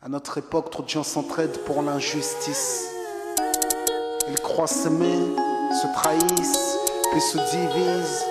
À notre époque, trop de gens s'entraident pour l'injustice. Ils croient s'aimer, se trahissent, puis se divisent.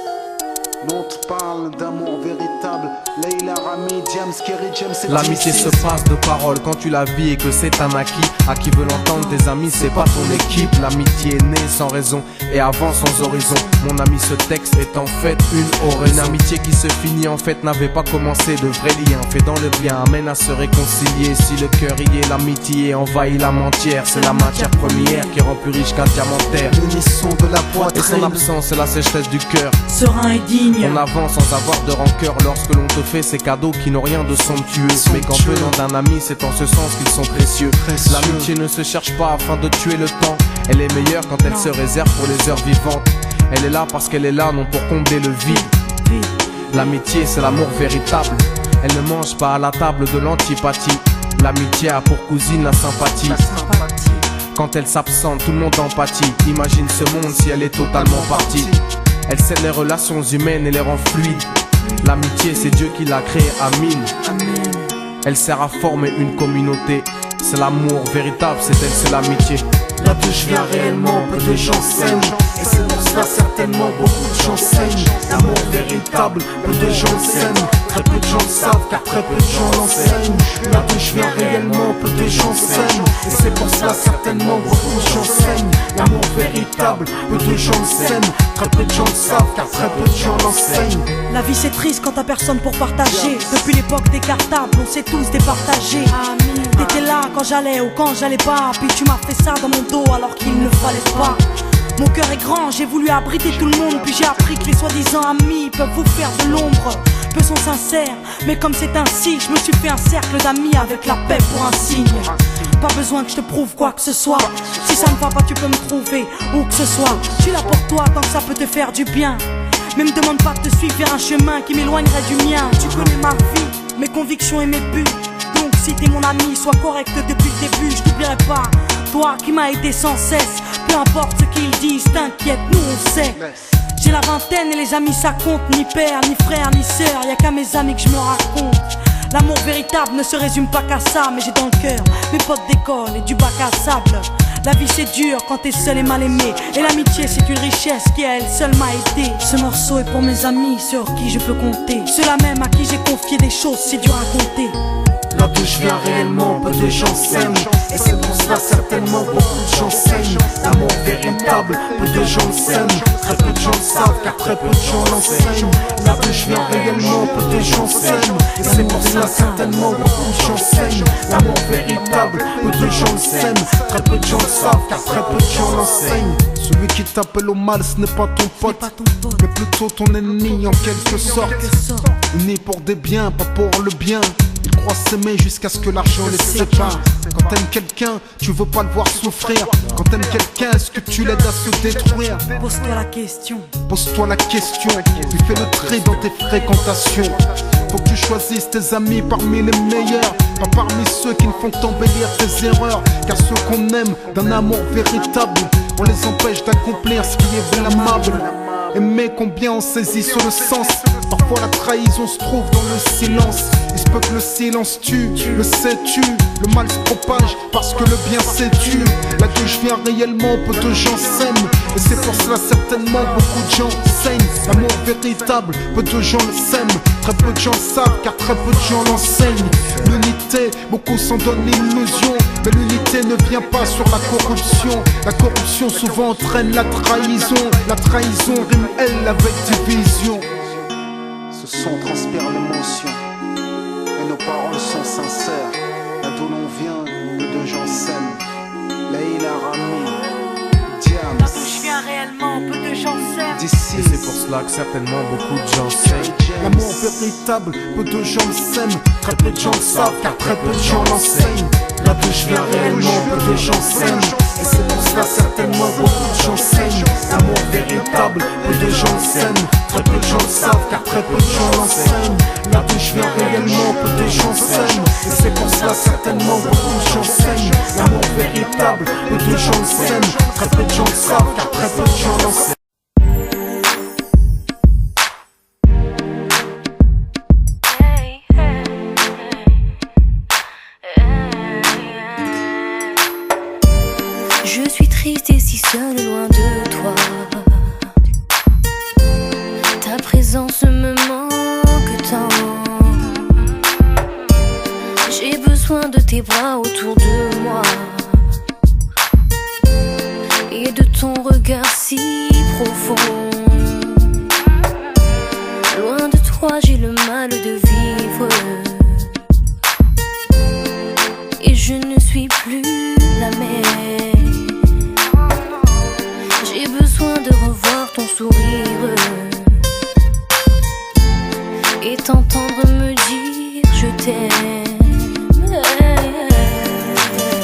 Nous on te parle d'amour véritable. Leila, Rami, Diams, Kerry, James et L'amitié se passe de paroles quand tu la vis et que c'est un acquis. À qui veut l'entendre, tes amis, c'est pas ton équipe. L'amitié est née sans raison et avance sans horizon. Mon ami, ce texte est en fait une oraison. Une amitié qui se finit en fait n'avait pas commencé. De vrais liens fait dans le bien amène à se réconcilier. Si le cœur y est, l'amitié envahit l'âme entière. C'est la matière première qui rend plus riche qu'un diamantaire. L'unisson de la poitrine et son absence, c'est la sécheresse du cœur. Serein et digne. On avance sans avoir de rancœur lorsque l'on te fait ces cadeaux qui n'ont rien de somptueux. Mais qu'en venant d'un ami, c'est en ce sens qu'ils sont précieux. L'amitié ne se cherche pas afin de tuer le temps. Elle est meilleure quand elle se réserve pour les heures vivantes. Elle est là parce qu'elle est là, non pour combler le vide. L'amitié, c'est l'amour véritable. Elle ne mange pas à la table de l'antipathie. L'amitié a pour cousine la sympathie. Quand elle s'absente, tout le monde empathie. Imagine ce monde si elle est totalement partie. Elle scelle les relations humaines et les rend fluides. L'amitié, c'est Dieu qui l'a créée, Amin. Elle sert à former une communauté. C'est l'amour véritable, c'est elle, c'est l'amitié. Là d'où je viens réellement, peu de gens s'aiment. Et c'est pour cela certainement beaucoup de gens saignent. L'amour véritable, peu de gens s'aiment. Très peu de gens le savent car très peu de gens l'enseignent. Là d'où je viens réellement, peu de gens s'aiment. Et c'est pour cela certainement beaucoup de gens saignent. L'amour véritable, peu de gens s'aiment. Très peu de gens le savent car très peu de gens l'enseignent. La vie c'est triste quand t'as personne pour partager. Depuis l'époque des cartables, on s'est tous départagés. T'étais là quand j'allais ou quand j'allais pas. Puis tu m'as fait ça dans mon dos alors qu'il ne fallait pas. Mon cœur est grand, j'ai voulu abriter tout le monde. Puis j'ai appris que les soi-disant amis peuvent vous faire de l'ombre. Peu sont sincères, mais comme c'est ainsi, je me suis fait un cercle d'amis avec la paix pour un signe. Pas besoin que je te prouve quoi que ce soit. Si ça ne va pas, tu peux me trouver où que ce soit. Je suis là pour toi tant que ça peut te faire du bien. Mais me demande pas de te suivre vers un chemin qui m'éloignerait du mien. Tu connais ma vie, mes convictions et mes buts. Donc si t'es mon ami, sois correct depuis le début. Je t'oublierai pas, toi qui m'as aidé sans cesse. Peu importe ce qu'ils disent, t'inquiète, nous on sait. J'ai la vingtaine et les amis ça compte. Ni père, ni frère, ni sœur, y'a qu'à mes amis que je me raconte. L'amour véritable ne se résume pas qu'à ça. Mais j'ai dans le cœur mes potes d'école et du bac à sable. La vie c'est dur quand t'es seul et mal aimé. Et l'amitié c'est une richesse qui à elle seule m'a aidé. Ce morceau est pour mes amis sur qui je peux compter. Ceux-là même à qui j'ai confié des choses, c'est dur à compter. Là d'où je viens réellement, peu de gens s'aiment. Et c'est pour cela certainement beaucoup de gens saignent. L'amour véritable, peu de gens s'aiment. Très peu de gens le savent car très peu de gens l'enseignent. Là d'où je viens réellement, peu de gens s'aiment. Et c'est pour cela certainement beaucoup de gens saignent. L'amour véritable, peu de gens s'aiment. Très peu de gens le savent car très peu de gens l'enseignent. Celui qui t'appelle au mal, ce n'est pas ton pote, mais plutôt ton ennemi en quelque sorte. Unis pour des biens, pas pour le bien. Ils croient s'aimer jusqu'à ce que l'argent les sépare. Quand t'aimes quelqu'un, tu veux pas le voir souffrir. Quand t'aimes quelqu'un, est-ce que tu l'aides à se détruire? Pose-toi la question. Pose-toi la question, puis fais le tri dans tes fréquentations. Faut que tu choisisses tes amis parmi les meilleurs, pas parmi ceux qui ne font qu'embellir tes erreurs. Car ceux qu'on aime d'un amour véritable, on les empêche d'accomplir ce qui est blâmable. Aimer combien on saisit sur le sens. Parfois la trahison se trouve dans le silence. Il se peut que le silence tue, le sais-tu. Le mal se propage parce que le bien s'étue. Là d'où je viens réellement, peu de gens s'aiment. Et c'est pour cela certainement beaucoup de gens saignent. L'amour véritable, peu de gens le s'aiment. Très peu de gens le savent car très peu de gens l'enseignent. L'unité, beaucoup s'en donnent l'illusion. Mais l'unité ne vient pas sur la corruption. La corruption souvent entraîne la trahison. La trahison rime elle avec division. Ce son transpire l'émotion et nos paroles sont sincères. Là d'où l'on vient, peu de gens s'aiment. Leila, Rami, Diams. Là d'où je viens réellement, peu de gens s'aiment. D'ici, Et c'est pour cela que certainement beaucoup de gens saignent. l'amour véritable, peu de gens le s'aiment. Très peu de gens le savent car très peu de gens l'enseignent. Là d'où je viens réellement, peu de gens s'aiment. Et c'est pour cela certainement beaucoup de gens saignent. L'amour véritable, peu de gens le s'aiment. Très peu de gens le savent car très peu de gens l'enseignent. Là d'où je viens réellement, peu de gens s'aiment. Et c'est pour cela certainement beaucoup de gens saignent. L'amour véritable, peu de gens le s'aiment. Très peu de gens le savent car très peu de gens l'enseignent. Hey, hey, hey, hey. si seule loin de toi. Ta présence me manque tant. J'ai besoin de tes bras autour de moi et de ton regard si profond. Loin de toi, j'ai le mal de vivre et je ne suis plus la même. J'ai besoin de revoir ton sourire et t'entendre